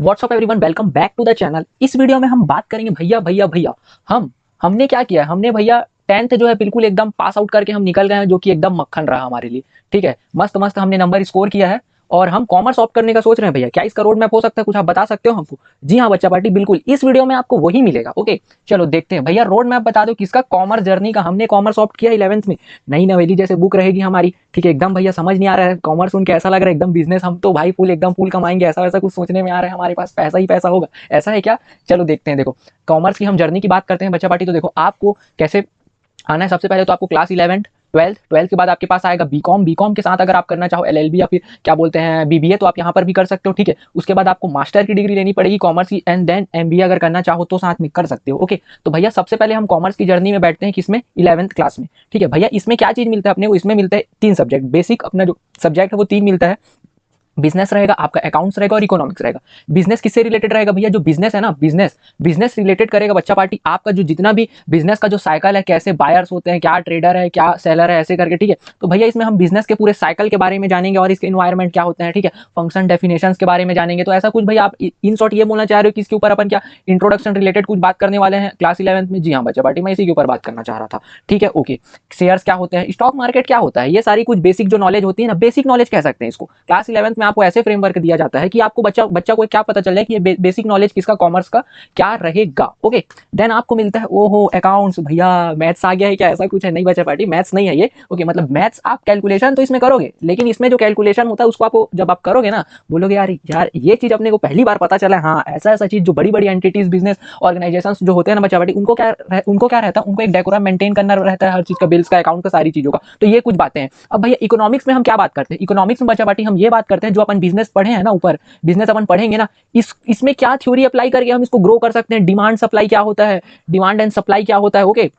WhatsApp everyone, welcome back to the channel. इस video में हम बात करेंगे भैया भैया भैया हमने क्या किया है। हमने भैया 10th जो है बिल्कुल एकदम पास आउट करके हम निकल गए हैं, जो कि एकदम मक्खन रहा हमारे लिए। ठीक है, मस्त मस्त हमने नंबर स्कोर किया है और हम कॉमर्स ऑप्ट करने का सोच रहे हैं। भैया क्या इसका रोड मैप हो सकता है? कुछ आप बता सकते हो हमको? जी हाँ बच्चा पार्टी, बिल्कुल इस वीडियो में आपको वही मिलेगा। ओके चलो देखते हैं भैया, रोड मैप बता दो किसका कॉमर्स जर्नी का। हमने कॉमर्स ऑप्ट किया 11th में, नई नवेली जैसे बुक रहेगी हमारी। ठीक है, एकदम भैया समझ नहीं आ रहा है कॉमर्स सुन के, ऐसा लग रहा है एकदम बिजनेस, हम तो भाई फुल एकदम फुल कमाएंगे, ऐसा वैसा कुछ सोचने में आ रहा है। हमारे पास पैसा ही पैसा होगा, ऐसा है क्या? चलो देखते हैं। देखो कॉमर्स की हम जर्नी की बात करते हैं बच्चा पार्टी। तो देखो आपको कैसे आना है। सबसे पहले तो आपको क्लास 11 ट्वेल्थ, ट्वेल्थ के बाद आपके पास आएगा बीकॉम। बीकॉम के साथ अगर आप करना चाहो एलएलबी या फिर क्या बोलते हैं बीबीए, तो आप यहाँ पर भी कर सकते हो। ठीक है, उसके बाद आपको मास्टर की डिग्री लेनी पड़ेगी कॉमर्स की, एंड देन एमबीए अगर करना चाहो तो साथ में कर सकते हो। ओके, तो भैया सबसे पहले हम कॉमर्स की जर्नी में बैठते हैं, किसमें? 11th क्लास में। ठीक है भैया, इसमें क्या चीज मिलता है अपने को? इसमें मिलता है 3 सब्जेक्ट। बेसिक अपना जो सब्जेक्ट है वो 3 मिलता है। बिजनेस रहेगा, आपका अकाउंट्स रहेगा और इकोनॉमिक्स रहेगा। बिजनेस किससे रिलेटेड रहेगा भैया? जो बिजनेस है ना, बिजनेस बिजनेस रिलेटेड करेगा बच्चा पार्टी। आपका जो जितना भी बिजनेस का जो साइकिल है, कैसे बायर्स होते हैं, क्या ट्रेडर है, क्या सेलर है, ऐसे करके। ठीक है, तो भैया इसमें हम बिजनेस के पूरे साइकिल के बारे में जानेंगे और इसके इन्वायरमेंट क्या होते हैं। ठीक है, फंक्शन डेफिनेशंस के बारे में जानेंगे। तो ऐसा कुछ भैया आप इन शॉर्ट ये बोलना चाह रहे हो कि इसके ऊपर अपन क्या इंट्रोडक्शन रिलेटेड कुछ बात करने वाले हैं क्लास 11th में? जी हाँ बच्चा पार्टी, मैं इसी के ऊपर बात करना चाह रहा था। ठीक है ओके, शेयर्स क्या होते हैं, स्टॉक मार्केट क्या होता है, ये सारी कुछ बेसिक जो नॉलेज होती है ना, बेसिक नॉलेज कह सकते हैं इसको। क्लास 11th में आपको ऐसे फ्रेमवर्क दिया जाता है कि आपको बच्चा बच्चा को क्या पता चल जाए कि ये बेसिक नॉलेज किसका, कॉमर्स का क्या रहेगा। ओके, देन आपको मिलता है ओहो अकाउंट्स। भैया मैथ्स आ गया है क्या? ऐसा कुछ है? नहीं बच्चा पार्टी, मैथ्स नहीं है ये। ओके, मतलब मैथ्स आप कैलकुलेशन तो इसमें करोगे, लेकिन इसमें जो कैलकुलेशन होता है उसको आपको जब आप करोगे ना, बोलोगे यार यार ये चीज अपने को पहली बार पता चला है। हाँ, ऐसा ऐसा चीज जो बड़ी बड़ी एंटिटीज, बिजनेस ऑर्गेनाइजेशन जो होते हैं ना बच्चा पार्टी, उनको क्या रहता है? उनको एक डेकोरम मेंटेन करना रहता है हर चीज का, बिल्स का, अकाउंट का, सारी चीजों का। तो ये कुछ बातें हैं। अब भैया इकोनॉमिक्स में हम क्या बात करते हैं? इकोनॉमिक्स में बच्चा पार्टी हम ये बात करते हैं, जो अपन बिजनेस पढ़े हैं ना ऊपर, बिजनेस अपन पढ़ेंगे ना, इसमें क्या थ्योरी अप्लाई करके हम इसको ग्रो कर सकते हैं। डिमांड सप्लाई क्या होता है, डिमांड एंड सप्लाई क्या होता है। ओके,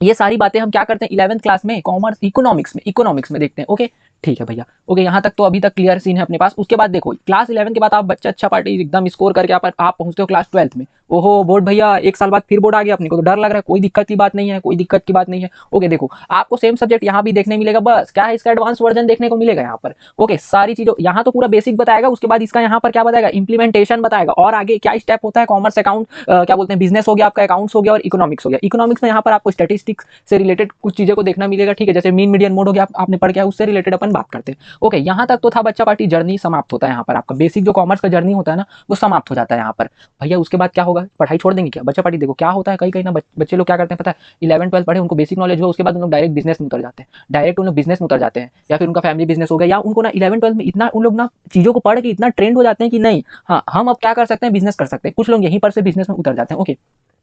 ये सारी बातें हम क्या करते हैं 11th क्लास में कॉमर्स इकोनॉमिक्स में देखते हैं। ओके ठीक है भैया, ओके यहाँ तक तो अभी तक क्लियर सीन है अपने पास। उसके बाद देखो क्लास 11 के बाद आप बच्चा अच्छा पार्टी एकदम स्कोर करके आप पहुंचते हो क्लास 12th में। ओहो बोर्ड भैया, एक साल बाद फिर बोर्ड आ गया, अपने को तो डर लग रहा है। कोई दिक्कत की बात नहीं है, कोई दिक्कत की बात नहीं है। ओके देखो आपको सेम सब्जेक्ट यहाँ भी देखने मिलेगा, बस क्या है इसका एडवांस वर्जन देखने को मिलेगा यहाँ पर। ओके, सारी चीजों यहाँ तो पूरा बेसिक बताएगा, उसके बाद इसका यहाँ पर क्या बताएगा, इंप्लीमेंटेशन बताएगा और आगे क्या स्टेप होता है। कॉमर्स अकाउंट क्या बोलते हैं, बिजनेस हो गया आपका, अकाउंट्स हो गया और इकोनॉमिक्स हो गया। इकोनॉमिक्स में यहाँ पर आपको स्टैटिस्टिक्स से रिलेटेड कुछ चीजों को देखना मिलेगा। ठीक है, जैसे मीन मीडियन मोड हो गया, आपने पढ़ के उससे रिलेटेड अपन बात करते हैं। ओके, यहाँ तक तो था बच्चा पार्टी, जर्नी समाप्त होता है यहाँ पर। आपका बेसिक जो कॉमर्स का जर्नी होता है ना, वो समाप्त हो जाता है यहाँ पर। भैया उसके बाद क्या होगा? पढ़ाई छोड़ देंगे क्या बच्चा पार्टी? देखो क्या होता है, कहीं कहीं ना बच्चे लोग क्या करते हैं पता है, 11 12 पढ़े, उनको बेसिक नॉलेज हो, उसके बाद उन लोग डायरेक्ट बिजनेस में उतर जाते हैं। डायरेक्ट उन लोग बिजनेस में उतर जाते हैं, या फिर उनका फैमिली बिजनेस हो गया, या उनको ना 11 12 में इतना उन लोग ना चीजों को पढ़ के इतना ट्रेंड हो जाते हैं कि नहीं हाँ हम अब क्या कर सकते हैं, बिजनेस कर सकते हैं। कुछ लोग यहीं पर से बिजनेस में उतर जाते हैं। ओके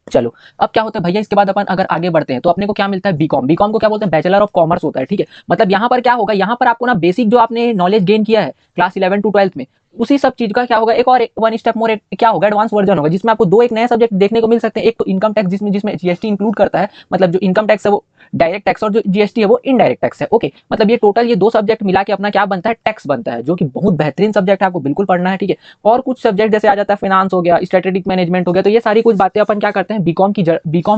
चलो, अब क्या होता है भैया, इसके बाद अपन अगर आगे बढ़ते हैं तो अपने को क्या मिलता है, बीकॉम। बीकॉम को क्या बोलते हैं, बैचलर ऑफ कॉमर्स होता है। ठीक है, मतलब यहाँ पर क्या होगा, यहाँ पर आपको ना बेसिक जो आपने नॉलेज गेन किया है क्लास 11 to 12 में, उसी सब चीज का क्या होगा, एक और वन स्टेप मोर क्या होगा, एडवांस वर्जन होगा, जिसमें आपको दो एक नए सब्जेक्ट देखने को मिल सकते हैं। एक तो इनकम टैक्स, जिसमें जिसमें जीएसटी इंक्लूड करता है, मतलब जो इनकम टैक्स है वो डायरेक्ट टैक्स और जो जीएसटी है वो इनडायरेक्ट टैक्स है। ओके, मतलब ये टोटल ये दो सब्जेक्ट मिला के अपना क्या बनता है, टैक्स बनता है, जो कि बहुत बेहतरीन सब्जेक्ट है, आपको बिल्कुल पढ़ना है। ठीक है, और कुछ सब्जेक्ट जैसे आ जाता है फाइनेंस हो गया, स्ट्रेटेजिक मैनेजमेंट हो गया। तो ये सारी कुछ बातें अपन क्या करते हैं, बीकॉम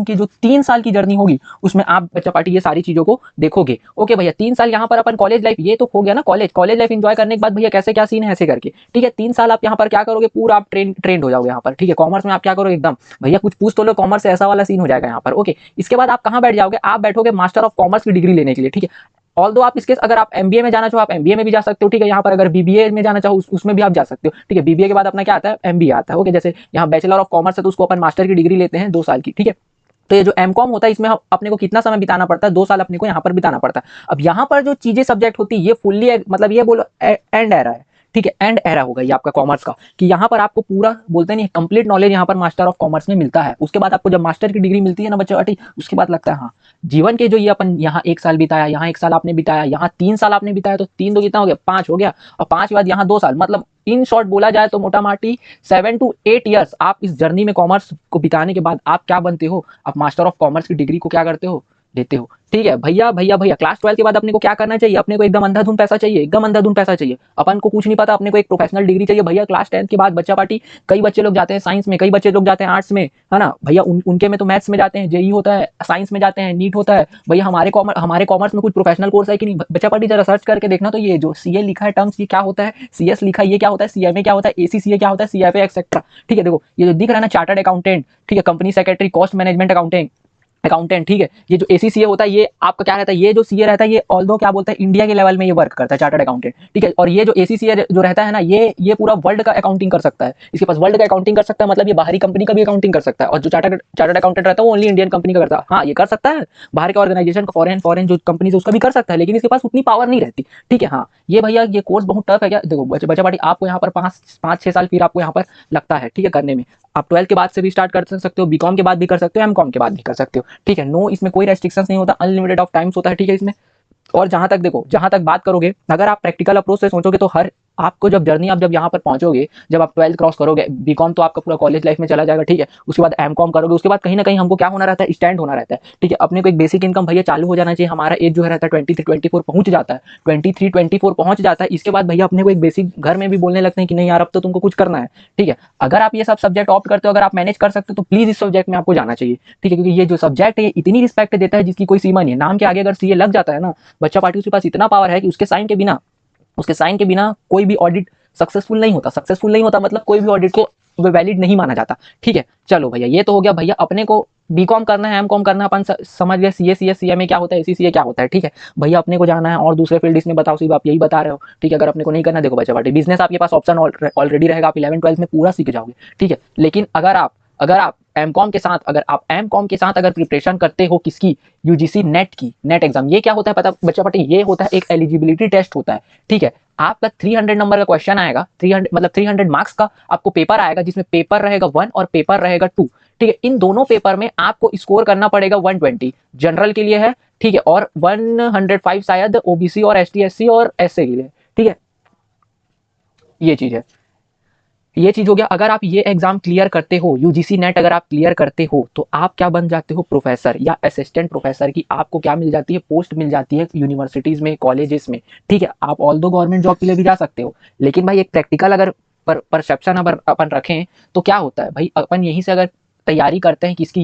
की जो 3 साल की जर्नी होगी उसमें आप बच्चा पार्टी ये सारी चीजों को देखोगे। ओके भैया, 3 साल यहाँ पर अपन कॉलेज लाइफ, ये तो हो गया ना कॉलेज लाइफ एंजॉय करने के बाद भैया कैसे क्या सीन है ऐसे करके। ठीक है, 3 साल आप यहाँ पर क्या करोगे, पूरा आप ट्रेंड हो जाओगे यहाँ पर। ठीक है, कॉमर्स में आप क्या करोगे एकदम, भैया कुछ पूछ तो लो, कॉमर्स से ऐसा वाला सीन हो जाएगा यहाँ पर। ओके, इसके बाद आप कहाँ बैठ जाओगे, आप बैठोगे मास्टर ऑफ कॉमर्स की डिग्री लेने के लिए। ठीक है, ऑल दो आप इसके अगर आप एमबीए में जाना चाहो आप एमबीए में भी जा सकते हो। ठीक है, यहाँ पर अगर बीबीए में जाना चाहो उसमें भी आप जा सकते हो। ठीक है, बीबीए के बाद अपना क्या आता है, एमबीए आता है। ओके, जैसे यहाँ बैचलर ऑफ कॉमर्स है तो उसको अपन मास्टर की डिग्री लेते हैं 2 साल की। ठीक है, तो ये जो एमकॉम होता है इसमें अपने को कितना समय बिताना पड़ता है, 2 साल अपने को यहाँ पर बिताना पड़ता है। अब यहाँ पर जो चीजें सब्जेक्ट होती है ये फुल्ली मतलब ये बोलो एंड एरा है। ठीक है, एंड एरा होगा ये आपका कॉमर्स का, कि यहाँ पर आपको पूरा बोलते नहीं कंप्लीट नॉलेज यहाँ पर मास्टर ऑफ कॉमर्स में मिलता है। उसके बाद आपको जब मास्टर की डिग्री मिलती है ना बच्चा पार्टी, उसके बाद लगता है हाँ जीवन के जो ये अपन यहाँ 1 साल बिताया, यहाँ 1 साल आपने बिताया, यहाँ 3 साल आपने बिताया, तो 3 तो कितना हो गया, 5 हो गया, और 5 के बाद यहाँ 2 साल, मतलब इन शॉर्ट बोला जाए तो मोटा माटी 7 to 8 ईयर्स आप इस जर्नी में कॉमर्स को बिताने के बाद आप क्या बनते हो, आप मास्टर ऑफ कॉमर्स की डिग्री को क्या करते हो, देते हो। ठीक है भैया भैया भैया, क्लास 12 के बाद अपने को क्या करना चाहिए? अपने को एकदम अंधाधुंध पैसा चाहिए, एकदम अंधाधुंध पैसा चाहिए। अपन को कुछ नहीं पता, अपने को एक प्रोफेशनल डिग्री चाहिए भैया। क्लास 10 के बाद बच्चा पार्टी, कई बच्चे लोग जाते हैं साइंस में, कई बच्चे लोग जाते हैं आर्ट्स में, है ना भैया। उनके में तो मैथ्स में जाते हैं, जेई होता है, साइंस में जाते हैं, नीट होता है भैया। हमारे कॉमर्स में कुछ प्रोफेशनल कोर्स है कि नहीं? बच्चा पार्टी जरा सर्च करके देखना, तो ये जो सीए लिखा है टर्म्स, ये क्या होता है? सीएस लिखा है, ये क्या होता है? सीएमए क्या होता है? एसीसीए क्या होता है? CFA etcetera. ठीक है, देखो ये जो दिख रहा है ना, चार्टर्ड अकाउंटेंट, ठीक है, company secretary, cost management accountant, ठीक है। ये जो एसीसीए होता है, ये आपका क्या रहता है? ये जो सीए रहता है, ये ऑल्दो क्या बोलते हैं, इंडिया के लेवल में ये वर्क करता है, चार्टर्ड अकाउंटेंट, ठीक है। और ये जो एसीसीए जो रहता है ना, ये पूरा वर्ल्ड का अकाउंटिंग कर सकता है। इसके पास वर्ल्ड का अकाउंटिंग कर सकता है, मतलब ये बाहरी कंपनी का भी अकाउंटिंग कर सकता है। और जो चार्टर्ड अकाउंटेंट रहता है, वो ओनली इंडियन कंपनी का करता है। हाँ, ये कर सकता है बाहर के ऑर्गेनाइजेशन का, फॉरेन जो कंपनी उसका भी कर सकता है, लेकिन इसके पास उतनी पावर नहीं रहती। ठीक है, हाँ ये भैया, ये कोर्स बहुत टफ है क्या? देखो बच्चा पार्टी, आपको यहाँ पर 5-6 साल फिर आपको यहाँ पर लगता है, ठीक है, करने में। आप 12 के बाद से भी स्टार्ट कर सकते हो, बीकॉम के बाद भी कर सकते हो, एमकॉम के बाद भी कर सकते हो। ठीक है, नो, इसमें कोई रेस्ट्रिक्शंस नहीं होता, अनलिमिटेड ऑफ टाइम्स होता है। ठीक है इसमें। और जहां तक देखो, जहां तक बात करोगे, अगर आप प्रैक्टिकल अप्रोच से सोचोगे तो हर आपको जब जर्नी, आप जब यहाँ पर पहुंचोगे, जब आप 12 क्रॉस करोगे, बीकॉम तो आपका पूरा कॉलेज लाइफ में चला जाएगा, ठीक है। उसके बाद एमकॉम करोगे, उसके बाद कहीं ना कहीं हमको क्या होना रहता है? स्टैंड होना रहता है। ठीक है, अपने को एक बेसिक इनकम भैया चालू हो जाना चाहिए। हमारा एज जो है रहता है 23-24 पहुंच जाता है, 23-24 पहुंच जाता है। इसके बाद भैया अपने को एक बेसिक घर में भी बोलने लगते हैं कि नहीं यार, अब तो तुमको कुछ करना है। ठीक है, अगर आप ये सब सब्जेक्ट ऑप्ट करते हो, अगर आप मैनेज कर सकते हो, तो प्लीज इस सब्जेक्ट में आपको जाना चाहिए। ठीक है, क्योंकि ये जो सब्जेक्ट है, इतनी रिस्पेक्ट देता है जिसकी कोई सीमा नहीं है। नाम के आगे अगर सीए लग जाता है ना, बच्चा पार्टी के पास इतना पावर है कि उसके साइन के बिना कोई भी ऑडिट सक्सेसफुल नहीं होता। सक्सेसफुल नहीं होता मतलब कोई भी ऑडिट को वैलिड नहीं माना जाता। ठीक है, चलो भैया, ये तो हो गया भैया। अपने को बीकॉम करना है, एमकॉम करना है, अपन समझ गए। सीएमए क्या होता है, एसीसीए क्या होता है। ठीक है भैया, अपने को जाना है और दूसरे फील्ड इसमें बताओ, सिर्फ आप यही बता रहे हो। ठीक है, अगर अपने को नहीं करना, देखो बच्चा पार्टी, बिजनेस आपके पास ऑप्शन ऑलरेडी रहेगा, आप 11-12 में पूरा सीख जाओगे। ठीक है, लेकिन अगर आप एमकॉम के साथ अगर प्रिपरेशन करते हो, किसकी? यूजीसी नेट की, नेट एग्जाम। ये क्या होता है पता बच्चा पार्टी? ये होता है एक एलिजिबिलिटी टेस्ट होता है। ठीक है, आपका 300 नंबर का क्वेश्चन आएगा, 300 मतलब 300 मार्क्स का आपको पेपर आएगा, जिसमें पेपर रहेगा 1 और पेपर रहेगा 2। ठीक है, इन दोनों पेपर में आपको स्कोर करना पड़ेगा 120, जनरल के लिए है। ठीक है, और 105 शायद ओबीसी और एसटी एससी और एसए के लिए। ठीक है, ये चीज हो गया। अगर आप ये एग्जाम क्लियर करते हो, यूजीसी नेट अगर आप क्लियर करते हो, तो आप क्या बन जाते हो? प्रोफेसर या असिस्टेंट प्रोफेसर की आपको क्या मिल जाती है? पोस्ट मिल जाती है यूनिवर्सिटीज में, कॉलेजेस में। ठीक है, आप ऑल दो गवर्नमेंट जॉब के लिए भी जा सकते हो, लेकिन भाई एक प्रैक्टिकल अगर परसेप्शन अगर अपन रखें, तो क्या होता है भाई? अपन यहीं से अगर तैयारी करते हैं किसकी?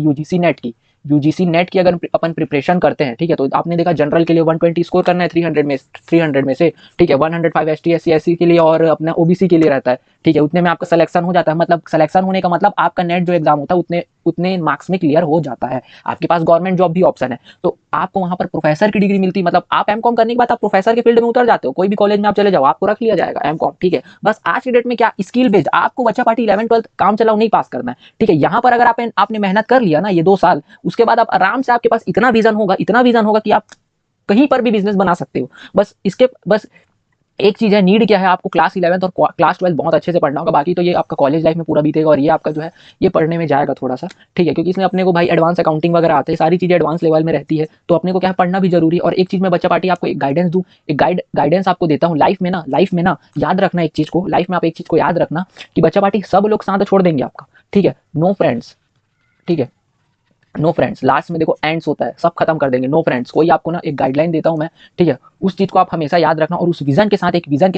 यूजीसी नेट की अगर अपन प्रिपरेशन करते हैं, ठीक है, तो आपने देखा जनरल के लिए 120 स्कोर करना है 300 में से। ठीक है, 105 एसटी एससी एससी के लिए और अपना ओबीसी के लिए रहता है। ठीक है, उतने में आपका सिलेक्शन हो जाता है। मतलब सिलेक्शन होने का मतलब आपका नेट जो एग्जाम होता है उतने उतने मार्क्स में क्लियर हो जाता है। आपके पास गवर्नमेंट जॉब भी ऑप्शन है, तो आपको वहां पर प्रोफेसर की डिग्री मिलती है। मतलब आप एमकॉम करने के बाद आप प्रोफेसर के फील्ड में उतर जाते हो, कोई भी कॉलेज में आप चले जाओ, आपको रख लिया जाएगा एमकॉम। ठीक है, बस आज की डेट में क्या स्किल बेस्ड, आपको बच्चा पार्टी 11-12 काम चलाओ नहीं पास करना है। ठीक है, यहाँ पर अगर आपने मेहनत कर लिया ना ये 2 साल, उसके बाद आप आराम से, आपके पास इतना विजन होगा कि आप कहीं पर भी बिजनेस बना सकते हो। बस एक चीज है, नीड क्या है? आपको क्लास 11 और क्लास 12 बहुत अच्छे से पढ़ना होगा। बाकी तो ये आपका कॉलेज लाइफ में पूरा बीतेगा, और ये आपका जो है ये पढ़ने में जाएगा थोड़ा सा। ठीक है, क्योंकि इसमें अपने को भाई एडवांस अकाउंटिंग वगैरह आते हैं, सारी चीजें एडवांस लेवल में रहती है, तो अपने को क्या है, पढ़ना भी जरूरी है। और एक चीज मैं बच्चा पार्टी आपको एक गाइडेंस दूं, एक गाइडेंस आपको देता हूँ। लाइफ में ना याद रखना एक चीज को, लाइफ में आप एक चीज को याद रखना कि बच्चा पार्टी सब लोग साथ छोड़ देंगे आपका। ठीक है, नो फ्रेंड्स। ठीक है, नो फ्रेंड्स, लास्ट में देखो एंड्स होता है, सब खत्म कर देंगे, नो फ्रेंड्स। कोई आपको ना एक गाइडलाइन देता हूं मैं, ठीक है, उस चीज को आप हमेशा याद रखना, और उस विजन के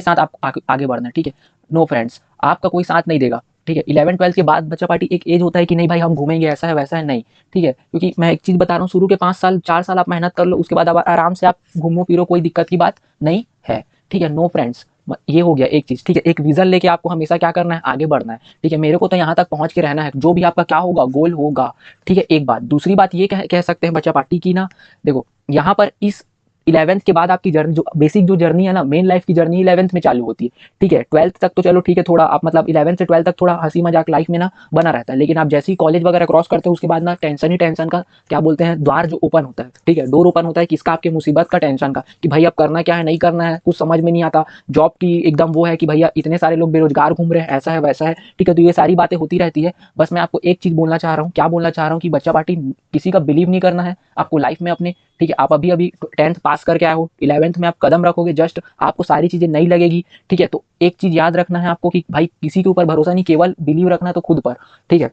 साथ आप आगे बढ़ना है। ठीक है, नो फ्रेंड्स, आपका कोई साथ नहीं देगा। ठीक है, 11-12 के बाद बच्चा पार्टी एक एज होता है कि नहीं भाई हम घूमेंगे, ऐसा है वैसा है, नहीं। ठीक है, क्योंकि मैं एक चीज बता रहा हूँ, शुरू के 5 साल 4 साल आप मेहनत कर लो, उसके बाद आप आराम से आप घूमो फिरो, कोई दिक्कत की बात नहीं है। ठीक है, नो फ्रेंड्स, ये हो गया एक चीज। ठीक है, एक विजन लेके आपको हमेशा क्या करना है? आगे बढ़ना है। ठीक है, मेरे को तो यहाँ तक पहुंच के रहना है, जो भी आपका क्या होगा, गोल होगा। ठीक है, एक बात। दूसरी बात ये कह सकते हैं बच्चा पार्टी की ना, देखो यहाँ पर इस 11th के बाद आपकी जर्नी, जो बेसिक जो जर्नी है ना, मेन लाइफ की जर्नी 11th में चालू होती है। ठीक है, 12th तक तो चलो ठीक है, थोड़ा आप मतलब 11th से 12th तक थोड़ा हंसी मजाक लाइफ में ना बना रहता है, लेकिन आप जैसे ही कॉलेज वगैरह क्रॉस करते हो, उसके बाद ना टेंशन ही टेंशन का, क्या बोलते हैं, द्वार जो ओपन होता है। ठीक है, डोर ओपन होता है, किसका? आपके मुसीबत का, टेंशन का, कि भाई अब करना क्या है, नहीं करना है, कुछ समझ में नहीं आता। जॉब की एकदम वो है कि भैया इतने सारे लोग बेरोजगार घूम रहे हैं, ऐसा है वैसा है। ठीक है, तो ये सारी बातें होती रहती है। बस मैं आपको एक चीज बोलना चाह रहा हूँ, क्या बोलना चाह रहा हूँ, कि बच्चा पार्टी किसी का बिलीव नहीं करना है आपको लाइफ में अपने। ठीक है, आप अभी अभी 10th पास करके आए हो, 11th में आप कदम रखोगे, जस्ट आपको सारी चीजें नई लगेगी। ठीक है, तो एक चीज याद रखना है आपको कि भाई किसी के ऊपर भरोसा नहीं, केवल बिलीव रखना है तो खुद पर। ठीक है,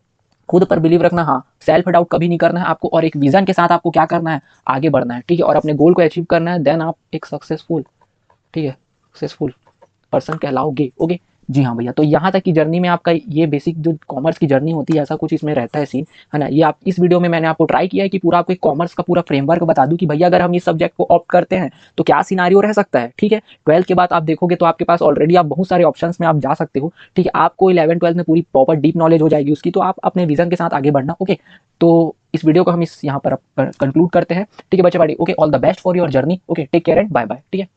खुद पर बिलीव रखना, हाँ, सेल्फ डाउट कभी नहीं करना है आपको, और एक विजन के साथ आपको क्या करना है, आगे बढ़ना है, ठीक है, और अपने गोल को अचीव करना है, देन आप एक सक्सेसफुल, ठीक है, सक्सेसफुल पर्सन कहलाओगे। ओके, जी हाँ भैया। तो यहाँ तक की जर्नी में आपका ये बेसिक जो कॉमर्स की जर्नी होती है, ऐसा कुछ इसमें रहता है सीन, है ना। ये आप इस वीडियो में मैंने आपको ट्राई किया है कि पूरा आपको एक कॉमर्स का पूरा फ्रेमवर्क बता दूं कि भैया अगर हम इस सब्जेक्ट को ऑप्ट करते हैं तो क्या सिनारियो रह सकता है, ठीक है। 12th के बाद आप देखोगे तो आपके पास ऑलरेडी आप बहुत सारे ऑप्शंस में आप जा सकते हो, ठीक है। आपको 11th-12th में पूरी प्रॉपर डीप नॉलेज हो जाएगी उसकी, तो आप अपने विजन के साथ आगे बढ़ना। ओके, तो इस वीडियो को हम इस यहाँ पर कंक्लूड करते हैं, ठीक है बच्चे, बाड़ी। Okay, all the best for your journey. Okay, take care and bye bye, ठीक है।